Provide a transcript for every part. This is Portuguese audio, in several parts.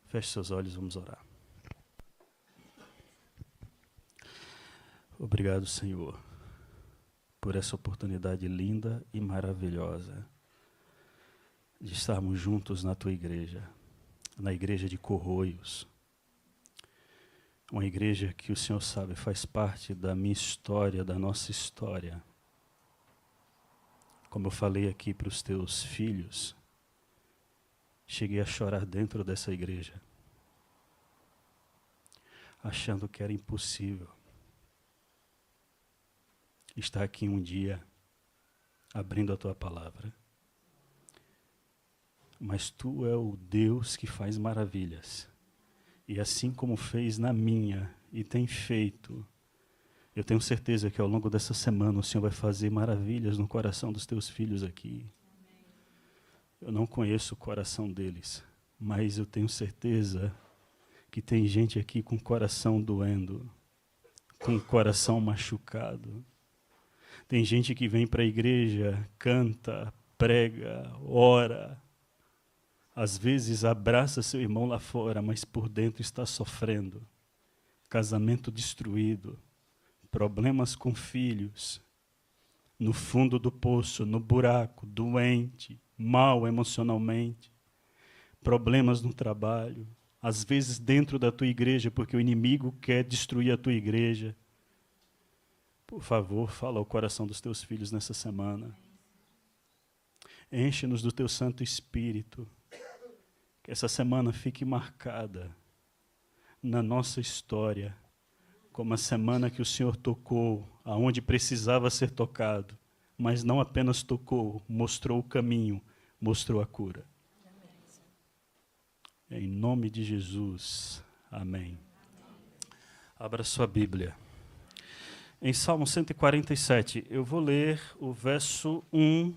Feche seus olhos, vamos orar. Obrigado, Senhor, por essa oportunidade linda e maravilhosa de estarmos juntos na Tua igreja, na igreja de Corroios. Uma igreja que o Senhor sabe faz parte da minha história, da nossa história. Como eu falei aqui para os Teus filhos, cheguei a chorar dentro dessa igreja, achando que era impossível estar aqui um dia, abrindo a Tua palavra. Mas Tu é o Deus que faz maravilhas. E assim como fez na minha e tem feito, eu tenho certeza que ao longo dessa semana o Senhor vai fazer maravilhas no coração dos Teus filhos aqui. Eu não conheço o coração deles, mas eu tenho certeza que tem gente aqui com o coração doendo, com o coração machucado. Tem gente que vem para a igreja, canta, prega, ora. Às vezes abraça seu irmão lá fora, mas por dentro está sofrendo. Casamento destruído, problemas com filhos, no fundo do poço, no buraco, doente, mal emocionalmente, problemas no trabalho, às vezes dentro da tua igreja, porque o inimigo quer destruir a tua igreja. Por favor, fala ao coração dos teus filhos nessa semana. Enche-nos do teu Santo Espírito. Que essa semana fique marcada na nossa história como a semana que o Senhor tocou aonde precisava ser tocado, mas não apenas tocou, mostrou o caminho, mostrou a cura. Em nome de Jesus, amém. Abra sua Bíblia. Em Salmo 147, eu vou ler o verso 1,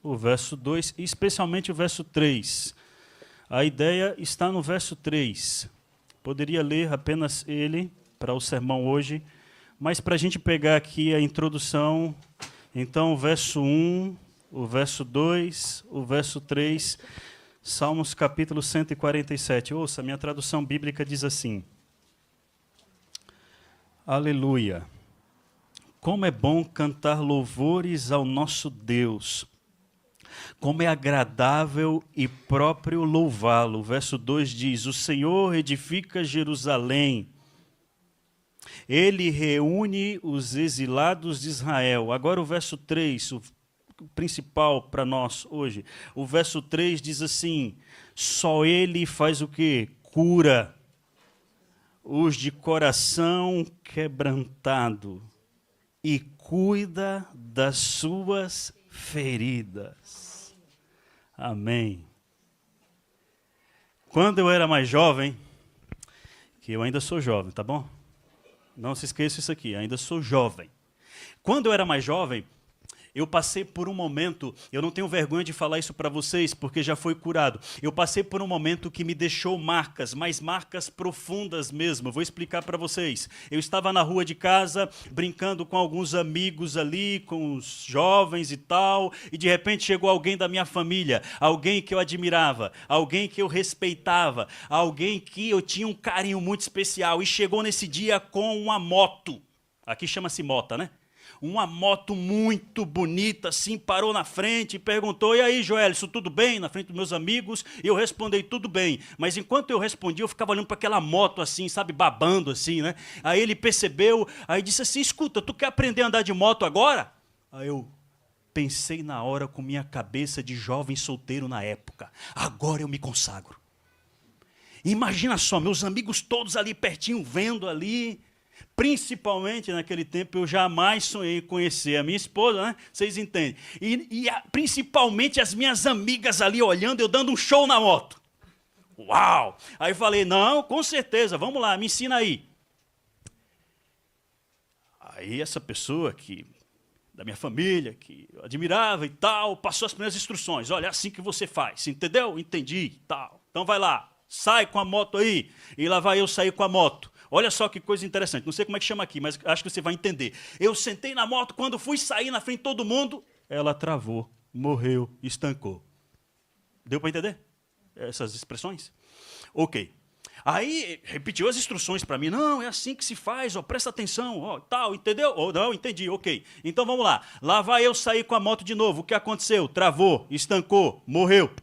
o verso 2 e especialmente o verso 3. A ideia está no verso 3. Poderia ler apenas ele para o sermão hoje, mas para a gente pegar aqui a introdução, então o verso 1, o verso 2, o verso 3, Salmos capítulo 147. Ouça, minha tradução bíblica diz assim: Aleluia! Como é bom cantar louvores ao nosso Deus. Como é agradável e próprio louvá-lo. O verso 2 diz: O Senhor edifica Jerusalém. Ele reúne os exilados de Israel. Agora o verso 3, o principal para nós hoje. O verso 3 diz assim: Só Ele faz o quê? Cura os de coração quebrantado e cuida das suas feridas. Amém. Quando eu era mais jovem, que eu ainda sou jovem, tá bom? Não se esqueça isso aqui, ainda sou jovem. Quando eu era mais jovem, eu passei por um momento, eu não tenho vergonha de falar isso para vocês, porque já foi curado. Eu passei por um momento que me deixou marcas, mas marcas profundas mesmo. Vou explicar para vocês. Eu estava na rua de casa, brincando com alguns amigos ali, com os jovens e tal, e de repente chegou alguém da minha família, alguém que eu admirava, alguém que eu respeitava, alguém que eu tinha um carinho muito especial, e chegou nesse dia com uma moto. Aqui chama-se mota, né? Uma moto muito bonita, assim, parou na frente e perguntou: e aí, Joel, isso tudo bem? Na frente dos meus amigos, e eu respondi: tudo bem. Mas enquanto eu respondi, eu ficava olhando para aquela moto assim, sabe, babando assim, né? Aí ele percebeu, aí disse assim: escuta, tu quer aprender a andar de moto agora? Aí eu pensei na hora com minha cabeça de jovem solteiro na época: agora eu me consagro. Imagina só, meus amigos todos ali pertinho, vendo ali. Principalmente naquele tempo eu jamais sonhei conhecer a minha esposa, né? Vocês entendem? Principalmente as minhas amigas ali olhando, eu dando um show na moto. Uau! Aí falei: não, com certeza, vamos lá, me ensina aí. Aí essa pessoa da minha família, que eu admirava e tal, passou as primeiras instruções. Olha, é assim que você faz, entendeu? Entendi, tal. Então vai lá, sai com a moto aí. E lá vai eu sair com a moto. Olha só que coisa interessante, não sei como é que chama aqui, mas acho que você vai entender. Eu sentei na moto, quando fui sair na frente de todo mundo, ela travou, morreu, estancou. Deu para entender? essas expressões? Ok. Aí repetiu as instruções para mim. Não, é assim que se faz, ó, presta atenção, ó, tal, entendeu? Oh, não, entendi, ok. Então vamos lá. Lá vai eu sair com a moto de novo. O que aconteceu? Travou, estancou, morreu.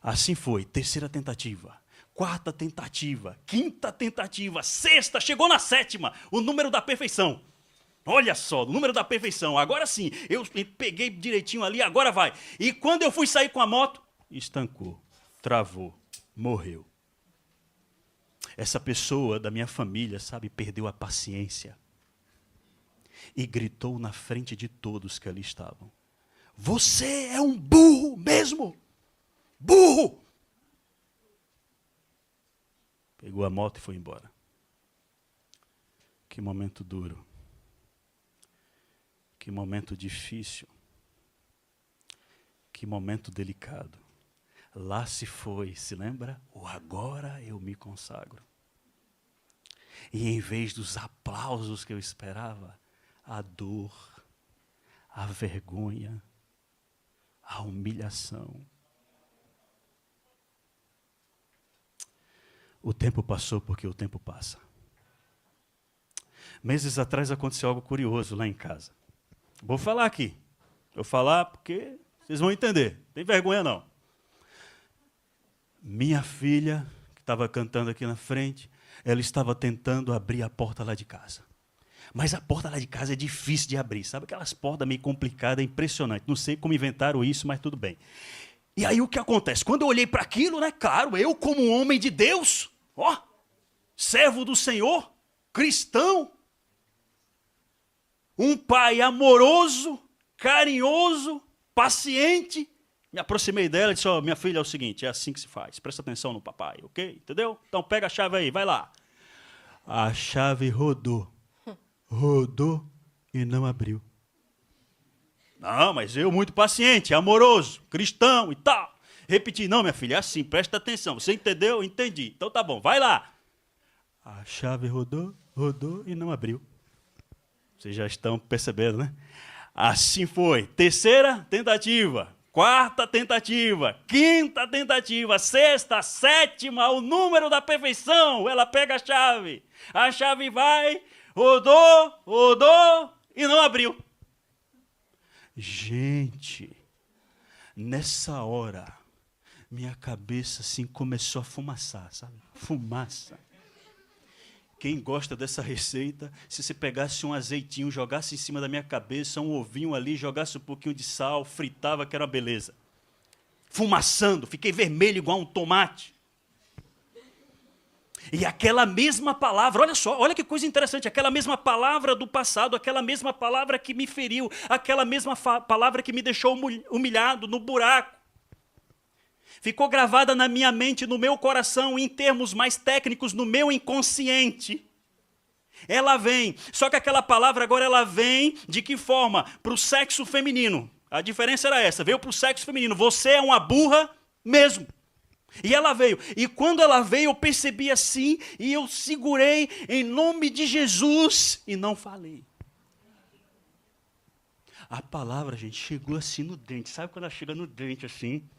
Assim foi. Terceira tentativa. Quarta tentativa. Quinta tentativa. Sexta. Chegou na sétima. O número da perfeição. Olha só, o número da perfeição. Agora sim. Eu peguei direitinho ali, agora vai. E quando eu fui sair com a moto, estancou, travou, morreu. Essa pessoa da minha família, sabe, perdeu a paciência. E gritou na frente de todos que ali estavam. Você é um burro mesmo. Burro! Pegou a moto e foi embora. Que momento duro. Que momento difícil. Que momento delicado. Lá se foi, se lembra? O agora eu me consagro. E em vez dos aplausos que eu esperava, a dor, a vergonha, a humilhação. O tempo passou porque o tempo passa. Meses atrás aconteceu algo curioso lá em casa. Vou falar aqui. Vou falar porque vocês vão entender. Não tem vergonha não. Minha filha, que estava cantando aqui na frente, ela estava tentando abrir a porta lá de casa. Mas a porta lá de casa é difícil de abrir. Sabe aquelas portas meio complicadas, impressionante. Não sei como inventaram isso, mas tudo bem. E aí o que acontece? Quando eu olhei para aquilo, né, claro, eu como um homem de Deus, ó, servo do Senhor, cristão, um pai amoroso, carinhoso, paciente, me aproximei dela e disse, ó, minha filha, é o seguinte, é assim que se faz, presta atenção no papai, ok? Entendeu? Então pega a chave aí, vai lá. A chave rodou e não abriu. Não, mas eu muito paciente, amoroso, cristão e tal. Repeti, não, minha filha, é assim, presta atenção. Você entendeu? Entendi. Então tá bom, vai lá. A chave rodou e não abriu. Vocês já estão percebendo, né? Assim foi. Terceira tentativa. Quarta tentativa. Quinta tentativa. Sexta, sétima, o número da perfeição. Ela pega a chave vai, rodou e não abriu. Gente, nessa hora, minha cabeça assim começou a fumaçar, sabe? Fumaça. Quem gosta dessa receita, se você pegasse um azeitinho, jogasse em cima da minha cabeça, um ovinho ali, jogasse um pouquinho de sal, fritava, que era uma beleza. Fumaçando, fiquei vermelho igual um tomate. E aquela mesma palavra, olha só, olha que coisa interessante, aquela mesma palavra do passado, aquela mesma palavra que me feriu, aquela mesma palavra que me deixou humilhado no buraco, ficou gravada na minha mente, no meu coração, em termos mais técnicos, no meu inconsciente. Ela vem, só que aquela palavra agora ela vem de que forma? Para o sexo feminino. A diferença era essa, veio para o sexo feminino, você é uma burra mesmo. E ela veio, e quando ela veio eu percebi assim, e eu segurei em nome de Jesus e não falei. A palavra, gente, chegou assim no dente, sabe quando ela chega no dente assim?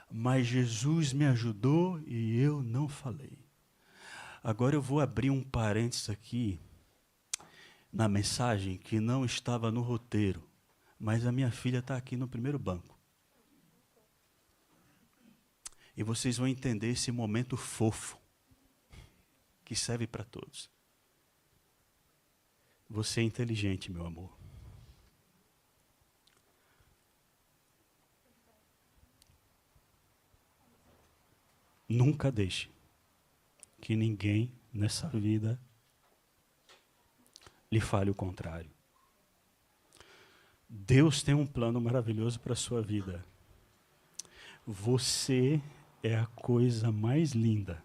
Mas Jesus me ajudou e eu não falei. Agora eu vou abrir um parênteses aqui na mensagem que não estava no roteiro, mas a minha filha está aqui no primeiro banco. E vocês vão entender esse momento fofo, que serve para todos. Você é inteligente, meu amor. Nunca deixe que ninguém nessa vida lhe fale o contrário. Deus tem um plano maravilhoso para a sua vida. Você é a coisa mais linda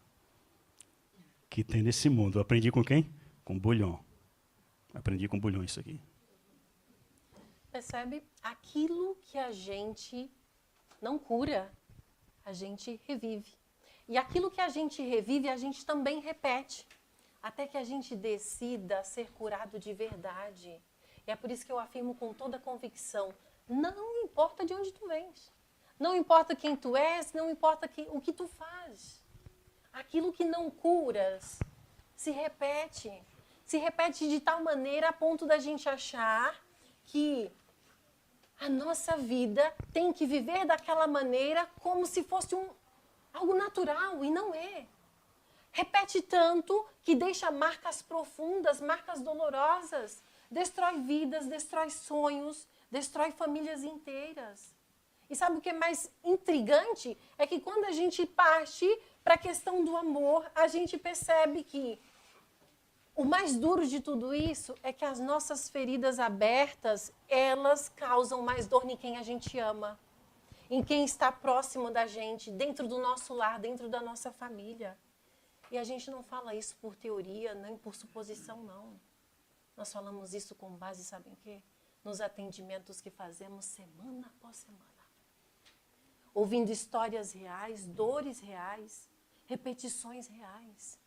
que tem nesse mundo. Eu aprendi com quem? Com Bulhon. Aprendi com Bulhon isso aqui. Percebe? Aquilo que a gente não cura, a gente revive. E aquilo que a gente revive, a gente também repete. Até que a gente decida ser curado de verdade. E é por isso que eu afirmo com toda convicção, não importa de onde tu vens. Não importa quem tu és, não importa o que tu faz. Aquilo que não curas se repete. Se repete de tal maneira a ponto da gente achar que a nossa vida tem que viver daquela maneira como se fosse algo natural, e não é. Repete tanto que deixa marcas profundas, marcas dolorosas, destrói vidas, destrói sonhos, destrói famílias inteiras. E sabe o que é mais intrigante? É que quando a gente parte para a questão do amor, a gente percebe que o mais duro de tudo isso é que as nossas feridas abertas, elas causam mais dor em quem a gente ama, em quem está próximo da gente, dentro do nosso lar, dentro da nossa família. E a gente não fala isso por teoria, nem por suposição, não. Nós falamos isso com base, sabem em quê? Nos atendimentos que fazemos semana após semana. Ouvindo histórias reais, dores reais, repetições reais.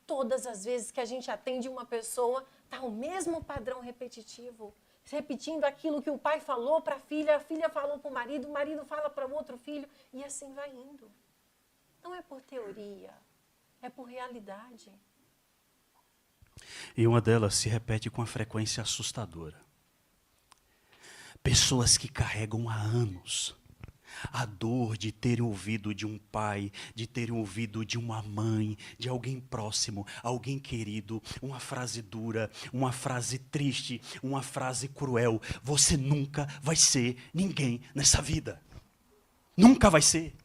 Todas as vezes que a gente atende uma pessoa, está o mesmo padrão repetitivo. Repetindo aquilo que o pai falou para a filha falou para o marido fala para o outro filho, e assim vai indo. Não é por teoria, é por realidade. E uma delas se repete com uma frequência assustadora. Pessoas que carregam há anos a dor de terem ouvido de um pai, de terem ouvido de uma mãe, de alguém próximo, alguém querido, uma frase dura, uma frase triste, uma frase cruel. Você nunca vai ser ninguém nessa vida. Nunca vai ser.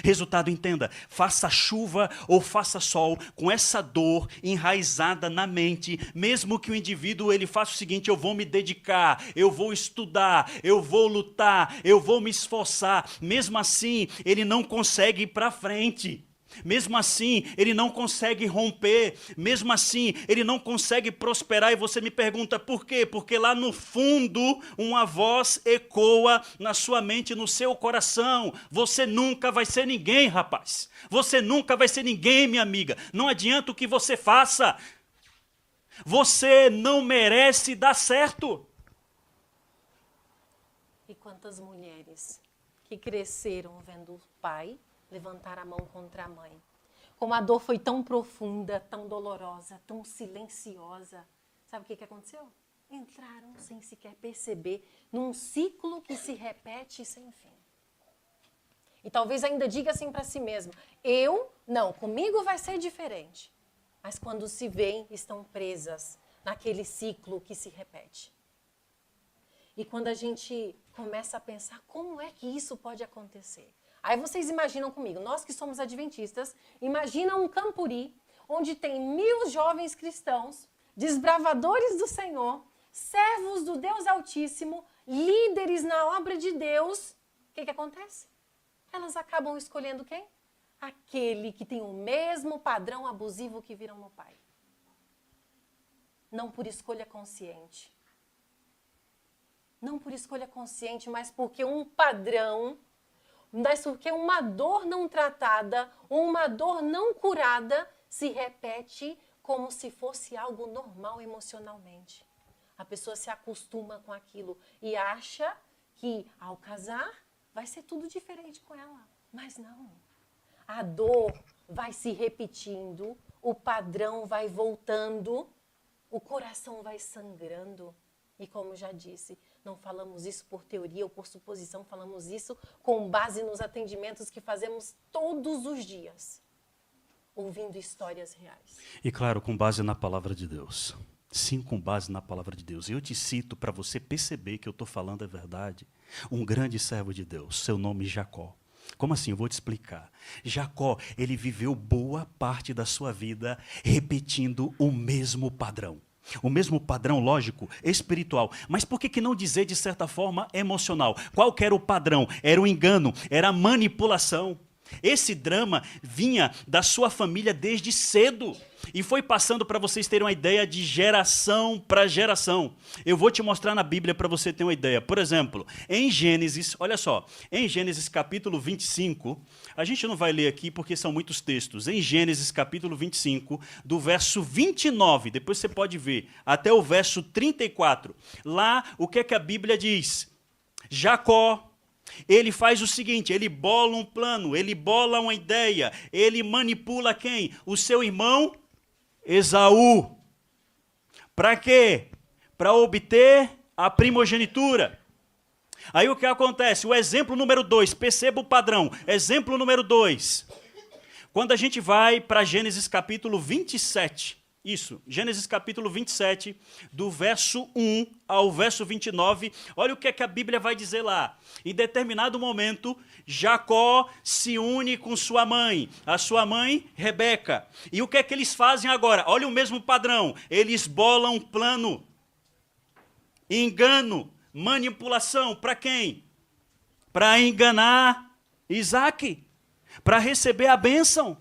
Resultado, entenda, faça chuva ou faça sol, com essa dor enraizada na mente, mesmo que o indivíduo ele faça o seguinte: eu vou me dedicar, eu vou estudar, eu vou lutar, eu vou me esforçar, mesmo assim ele não consegue ir para frente. Mesmo assim, ele não consegue romper. Mesmo assim, ele não consegue prosperar. E você me pergunta por quê? Porque lá no fundo, uma voz ecoa na sua mente, no seu coração. Você nunca vai ser ninguém, rapaz. Você nunca vai ser ninguém, minha amiga. Não adianta o que você faça. Você não merece dar certo. E quantas mulheres que cresceram vendo o pai levantar a mão contra a mãe. Como a dor foi tão profunda, tão dolorosa, tão silenciosa. Sabe o que aconteceu? Entraram sem sequer perceber num ciclo que se repete sem fim. E talvez ainda diga assim para si mesmo: comigo vai ser diferente. Mas quando se veem, estão presas naquele ciclo que se repete. E quando a gente começa a pensar, como é que isso pode acontecer? Aí vocês imaginam comigo, nós que somos adventistas, imagina um Campuri, onde tem 1000 jovens cristãos, desbravadores do Senhor, servos do Deus Altíssimo, líderes na obra de Deus. O que acontece? Elas acabam escolhendo quem? Aquele que tem o mesmo padrão abusivo que viram no pai. Não por escolha consciente. Não por escolha consciente, mas porque um padrão, mas porque uma dor não tratada, uma dor não curada, se repete como se fosse algo normal emocionalmente. A pessoa se acostuma com aquilo e acha que ao casar vai ser tudo diferente com ela. Mas não. A dor vai se repetindo, o padrão vai voltando, o coração vai sangrando. E como já disse, não falamos isso por teoria ou por suposição, falamos isso com base nos atendimentos que fazemos todos os dias, ouvindo histórias reais. E claro, com base na palavra de Deus. Sim, com base na palavra de Deus. Eu te cito para você perceber que eu estou falando a verdade. Um grande servo de Deus, seu nome Jacó. Como assim? Eu vou te explicar. Jacó, ele viveu boa parte da sua vida repetindo o mesmo padrão. O mesmo padrão, lógico, espiritual. Mas por que não dizer, de certa forma, emocional? Qual que era o padrão? Era o engano, era a manipulação. Esse drama vinha da sua família desde cedo e foi passando, para vocês terem uma ideia, de geração para geração. Eu vou te mostrar na Bíblia para você ter uma ideia. Por exemplo, em Gênesis, olha só, em Gênesis capítulo 25, a gente não vai ler aqui porque são muitos textos. Em Gênesis capítulo 25, do verso 29, depois você pode ver, até o verso 34. Lá, o que é que a Bíblia diz? Jacó Ele faz o seguinte, ele bola um plano, ele bola uma ideia, ele manipula quem? O seu irmão Esaú. Para quê? Para obter a primogenitura. Aí o que acontece? O exemplo número 2, perceba o padrão. Exemplo número 2. Quando a gente vai para Gênesis capítulo 27, Gênesis capítulo 27, do verso 1 ao verso 29, olha o que é que a Bíblia vai dizer lá. Em determinado momento, Jacó se une com sua mãe, a sua mãe, Rebeca. E o que é que eles fazem agora? Olha o mesmo padrão. Eles bolam um plano, engano, manipulação. Para quem? Para enganar Isaac, para receber a bênção.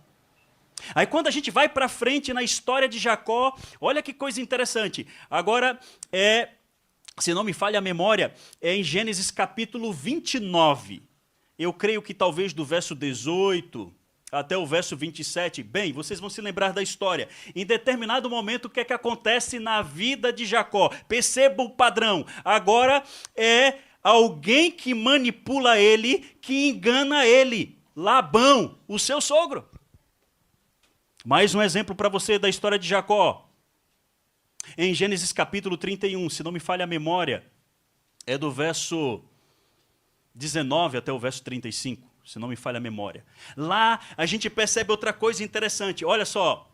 Aí quando a gente vai para frente na história de Jacó, olha que coisa interessante. Agora, se não me falha a memória, é em Gênesis capítulo 29. Eu creio que talvez do verso 18 até o verso 27. Bem, vocês vão se lembrar da história. Em determinado momento, o que é que acontece na vida de Jacó? Perceba o padrão. Agora é alguém que manipula ele, que engana ele. Labão, o seu sogro. Mais um exemplo para você da história de Jacó. Em Gênesis capítulo 31, se não me falha a memória, é do verso 19 até o verso 35, se não me falha a memória. Lá a gente percebe outra coisa interessante. Olha só,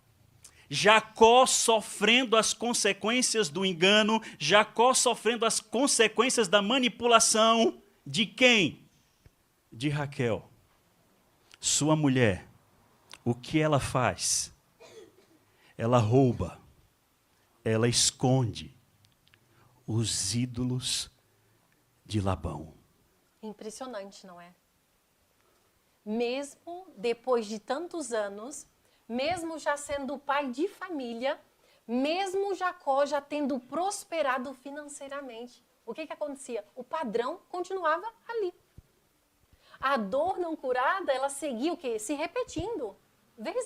Jacó sofrendo as consequências do engano, Jacó sofrendo as consequências da manipulação de quem? De Raquel, sua mulher. O que ela faz? Ela rouba, ela esconde os ídolos de Labão. Impressionante, não é? Mesmo depois de tantos anos, mesmo já sendo pai de família, mesmo Jacó já tendo prosperado financeiramente, o que acontecia? O padrão continuava ali. A dor não curada, ela seguia o quê? Se repetindo. Vez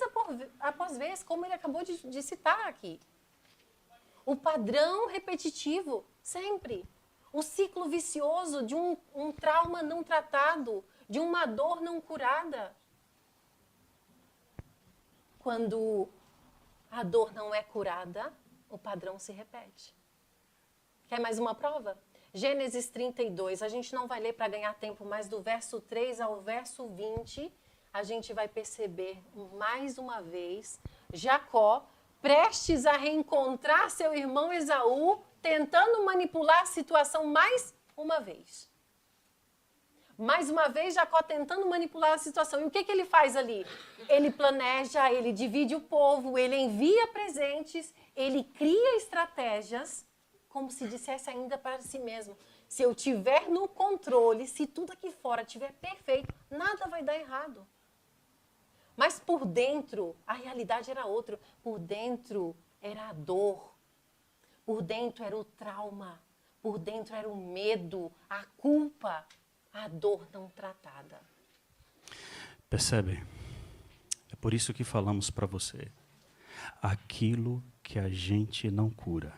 após vez, como ele acabou de citar aqui. O padrão repetitivo, sempre. O ciclo vicioso de um trauma não tratado, de uma dor não curada. Quando a dor não é curada, o padrão se repete. Quer mais uma prova? Gênesis 32, a gente não vai ler para ganhar tempo, mas do verso 3 ao verso 20... a gente vai perceber mais uma vez Jacó prestes a reencontrar seu irmão Esaú, tentando manipular a situação mais uma vez. Mais uma vez, Jacó tentando manipular a situação. E o que ele faz ali? Ele planeja, ele divide o povo, ele envia presentes, ele cria estratégias, como se dissesse ainda para si mesmo: se eu tiver no controle, se tudo aqui fora estiver perfeito, nada vai dar errado. Mas por dentro, a realidade era outra. Por dentro era a dor. Por dentro era o trauma. Por dentro era o medo, a culpa, a dor não tratada. Percebe? É por isso que falamos para você. Aquilo que a gente não cura,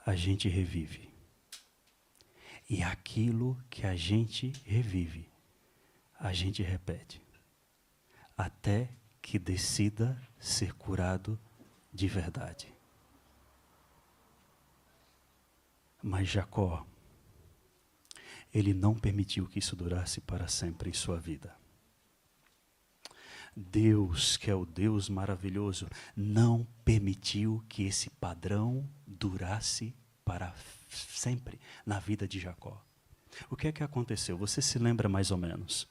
a gente revive. E aquilo que a gente revive, a gente repete. Até que decida ser curado de verdade. Mas Jacó, ele não permitiu que isso durasse para sempre em sua vida. Deus, que é o Deus maravilhoso, não permitiu que esse padrão durasse para sempre na vida de Jacó. O que é que aconteceu? Você se lembra mais ou menos?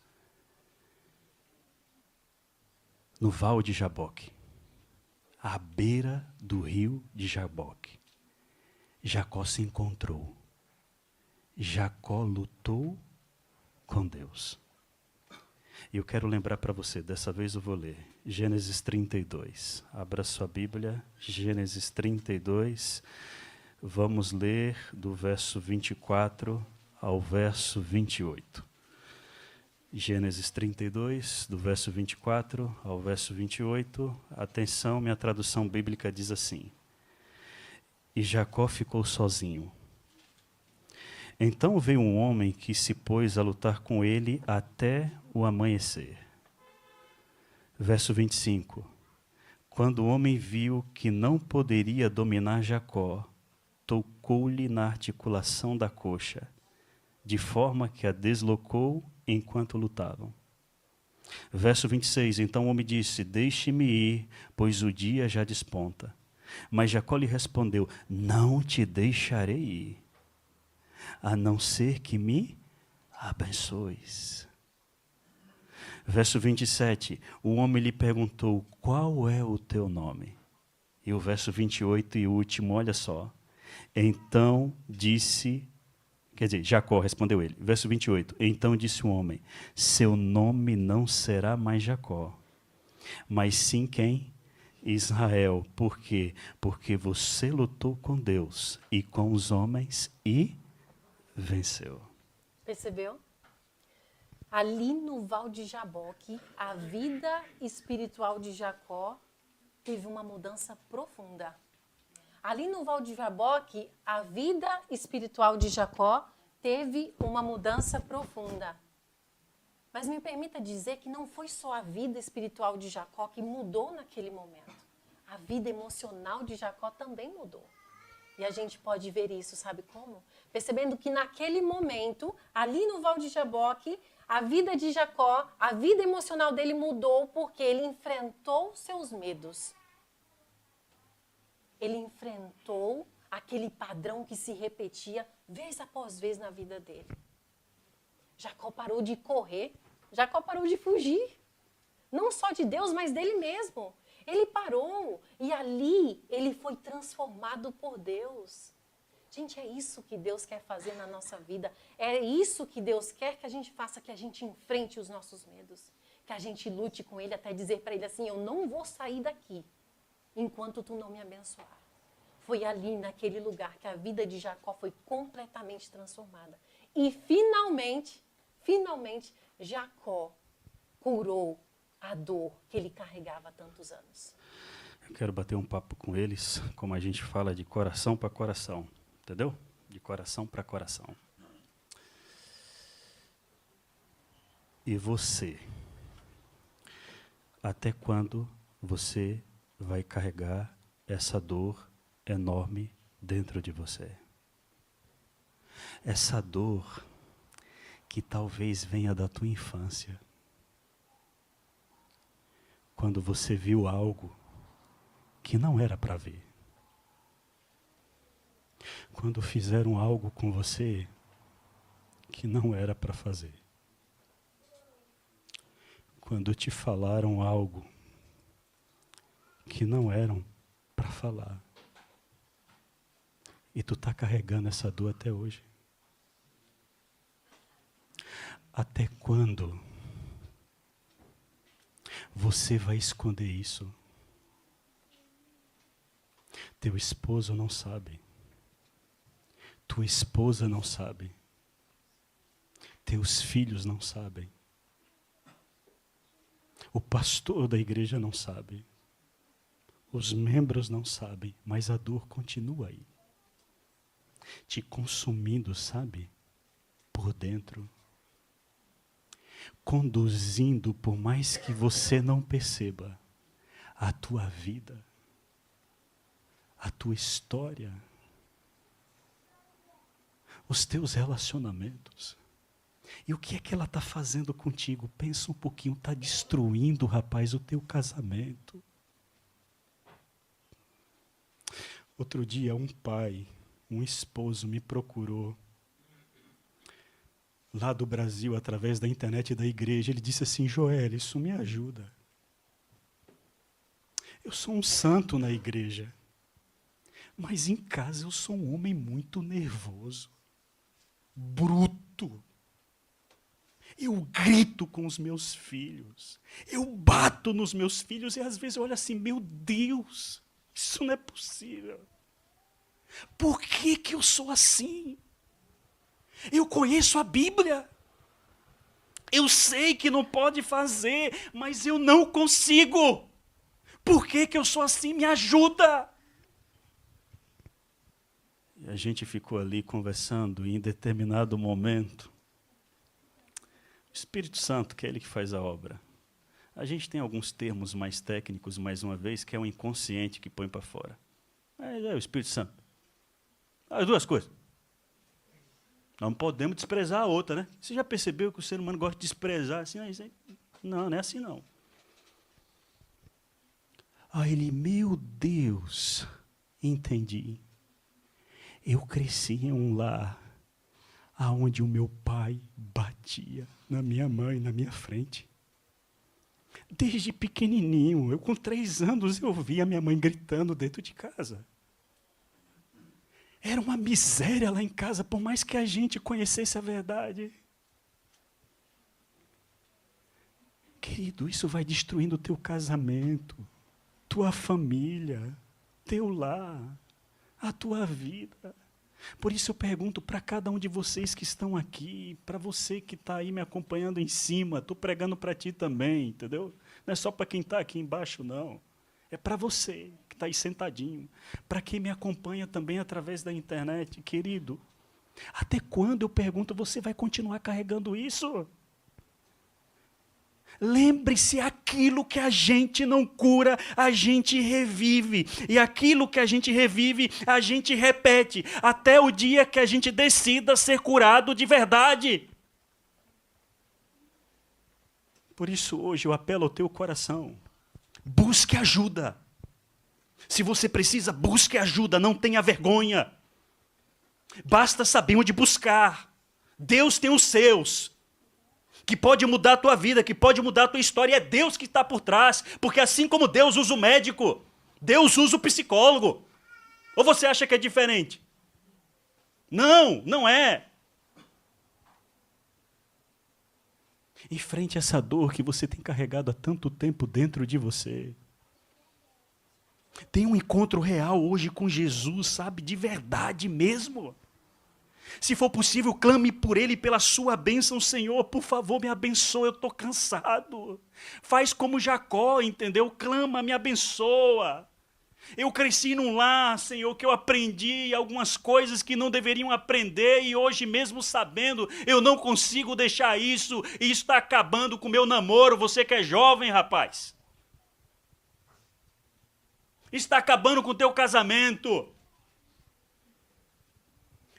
No Val de Jaboque, à beira do rio de Jaboque, Jacó se encontrou. Jacó lutou com Deus. E eu quero lembrar para você, dessa vez eu vou ler, Gênesis 32. Abra sua Bíblia, Gênesis 32. Vamos ler do verso 24 ao verso 28. Gênesis 32, do verso 24 ao verso 28. Atenção, minha tradução bíblica diz assim: E Jacó ficou sozinho. Então veio um homem que se pôs a lutar com ele até o amanhecer. Verso 25. Quando o homem viu que não poderia dominar Jacó, tocou-lhe na articulação da coxa, de forma que a deslocou enquanto lutavam. Verso 26. Então o homem disse: deixe-me ir, pois o dia já desponta. Mas Jacó lhe respondeu: não te deixarei ir, a não ser que me abençoes. Verso 27, o homem lhe perguntou: qual é o teu nome? E o verso 28 e último, olha só. Então disse, Jacó respondeu ele. Verso 28, então disse o homem: seu nome não será mais Jacó, mas sim quem? Israel. Por quê? Porque você lutou com Deus e com os homens e venceu. Percebeu? Ali no Val de Jaboque, a vida espiritual de Jacó teve uma mudança profunda. Ali no Val de Jaboque, a vida espiritual de Jacó teve uma mudança profunda. Mas me permita dizer que não foi só a vida espiritual de Jacó que mudou naquele momento. A vida emocional de Jacó também mudou. E a gente pode ver isso, sabe como? Percebendo que naquele momento, ali no Val de Jaboque, a vida de Jacó, a vida emocional dele mudou porque ele enfrentou seus medos. Ele enfrentou aquele padrão que se repetia vez após vez na vida dele. Jacó parou de correr, Jacó parou de fugir. Não só de Deus, mas dele mesmo. Ele parou e ali ele foi transformado por Deus. Gente, é isso que Deus quer fazer na nossa vida. É isso que Deus quer que a gente faça, que a gente enfrente os nossos medos. Que a gente lute com Ele até dizer para Ele assim: eu não vou sair daqui enquanto tu não me abençoar. Foi ali, naquele lugar, que a vida de Jacó foi completamente transformada. E finalmente, Jacó curou a dor que ele carregava há tantos anos. Eu quero bater um papo com eles, como a gente fala, de coração para coração. Entendeu? De coração para coração. E você? Até quando você vai carregar essa dor enorme dentro de você? Essa dor que talvez venha da tua infância. Quando você viu algo que não era para ver. Quando fizeram algo com você que não era para fazer. Quando te falaram algo que não eram para falar. E tu está carregando essa dor até hoje. Até quando você vai esconder isso? Teu esposo não sabe. Tua esposa não sabe. Teus filhos não sabem. O pastor da igreja não sabe. Os membros não sabem, mas a dor continua aí. Te consumindo, sabe? Por dentro. Conduzindo, por mais que você não perceba, a tua vida, a tua história, os teus relacionamentos. E o que é que ela está fazendo contigo? Pensa um pouquinho, está destruindo, rapaz, o teu casamento. Outro dia, um pai, um esposo me procurou, lá do Brasil, através da internet da igreja. Ele disse assim: Joel, isso me ajuda. Eu sou um santo na igreja, mas em casa eu sou um homem muito nervoso, bruto. Eu grito com os meus filhos, eu bato nos meus filhos e às vezes eu olho assim: meu Deus, isso não é possível. Por que que eu sou assim? Eu conheço a Bíblia. Eu sei que não pode fazer, mas eu não consigo. Por que que eu sou assim? Me ajuda. E a gente ficou ali conversando e em determinado momento, o Espírito Santo, que é ele que faz a obra. A gente tem alguns termos mais técnicos, mais uma vez, que é o inconsciente que põe para fora. Mas é o Espírito Santo. As duas coisas. Não podemos desprezar a outra, né? Você já percebeu que o ser humano gosta de desprezar assim? Não, não é assim não. Aí ele, meu Deus, entendi. Eu cresci em um lar onde o meu pai batia na minha mãe, na minha frente. Desde pequenininho, eu com 3 anos, eu via minha mãe gritando dentro de casa. Era uma miséria lá em casa, por mais que a gente conhecesse a verdade. Querido, isso vai destruindo o teu casamento, tua família, teu lar, a tua vida. Por isso eu pergunto para cada um de vocês que estão aqui, para você que está aí me acompanhando em cima, estou pregando para ti também, entendeu? Não é só para quem está aqui embaixo, não. É para você que está aí sentadinho, para quem me acompanha também através da internet. Querido, até quando, eu pergunto, você vai continuar carregando isso? Lembre-se, aquilo que a gente não cura, a gente revive. E aquilo que a gente revive, a gente repete, até o dia que a gente decida ser curado de verdade. Por isso, hoje, eu apelo ao teu coração. Busque ajuda. Se você precisa, busque ajuda, não tenha vergonha. Basta saber onde buscar. Deus tem os seus, que pode mudar a tua vida, que pode mudar a tua história. É Deus que está por trás, porque assim como Deus usa o médico, Deus usa o psicólogo. Ou você acha que é diferente? Não, não é. Enfrente essa dor que você tem carregado há tanto tempo dentro de você. Tem um encontro real hoje com Jesus, sabe? De verdade mesmo. Se for possível, clame por Ele, pela sua bênção. Senhor, por favor, me abençoa, eu estou cansado. Faz como Jacó, entendeu? Clama, me abençoa. Eu cresci num lar, Senhor, que eu aprendi algumas coisas que não deveriam aprender, e hoje mesmo sabendo, eu não consigo deixar isso, e isso está acabando com o meu namoro. Você que é jovem, rapaz. Está acabando com o teu casamento.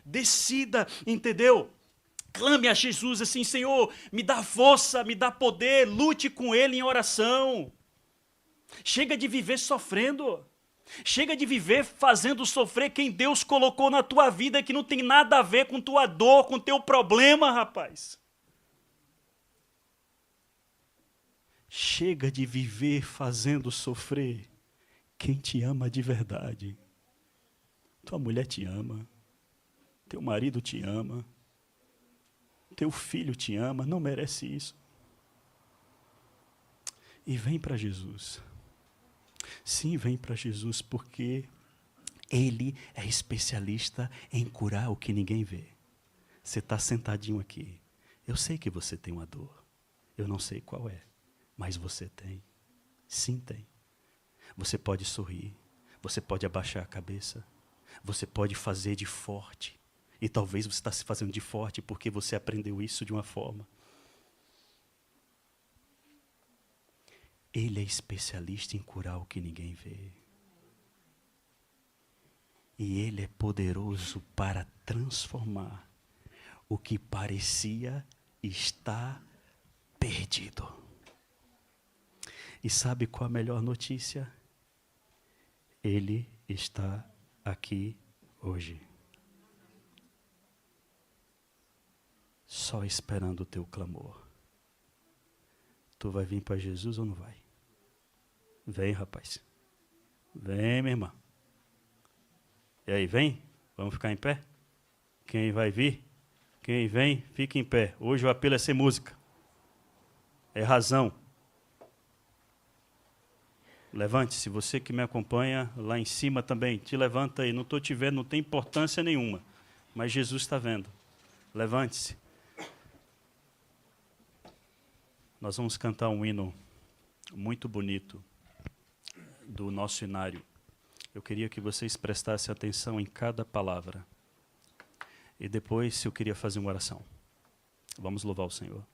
Decida, entendeu? Clame a Jesus assim, Senhor, me dá força, me dá poder, lute com Ele em oração. Chega de viver sofrendo. Chega de viver fazendo sofrer quem Deus colocou na tua vida, que não tem nada a ver com tua dor, com teu problema, rapaz. Chega de viver fazendo sofrer quem te ama de verdade. Tua mulher te ama. Teu marido te ama. Teu filho te ama. Não merece isso. E vem para Jesus. Sim, vem para Jesus, porque Ele é especialista em curar o que ninguém vê. Você está sentadinho aqui. Eu sei que você tem uma dor. Eu não sei qual é, mas você tem. Sim, tem. Você pode sorrir. Você pode abaixar a cabeça. Você pode fazer de forte. E talvez você está se fazendo de forte porque você aprendeu isso de uma forma. Ele é especialista em curar o que ninguém vê. E Ele é poderoso para transformar o que parecia estar perdido. E sabe qual a melhor notícia? Ele está aqui hoje. Só esperando o teu clamor. Tu vai vir para Jesus ou não vai? Vem, rapaz. Vem, minha irmã. E aí, vem? Vamos ficar em pé? Quem vai vir? Quem vem, fica em pé. Hoje o apelo é ser música. É razão. Levante-se, você que me acompanha lá em cima também. Te levanta aí. Não estou te vendo, não tem importância nenhuma. Mas Jesus está vendo. Levante-se. Nós vamos cantar um hino muito bonito do nosso inário. Eu queria que vocês prestassem atenção em cada palavra. E depois eu queria fazer uma oração. Vamos louvar o Senhor.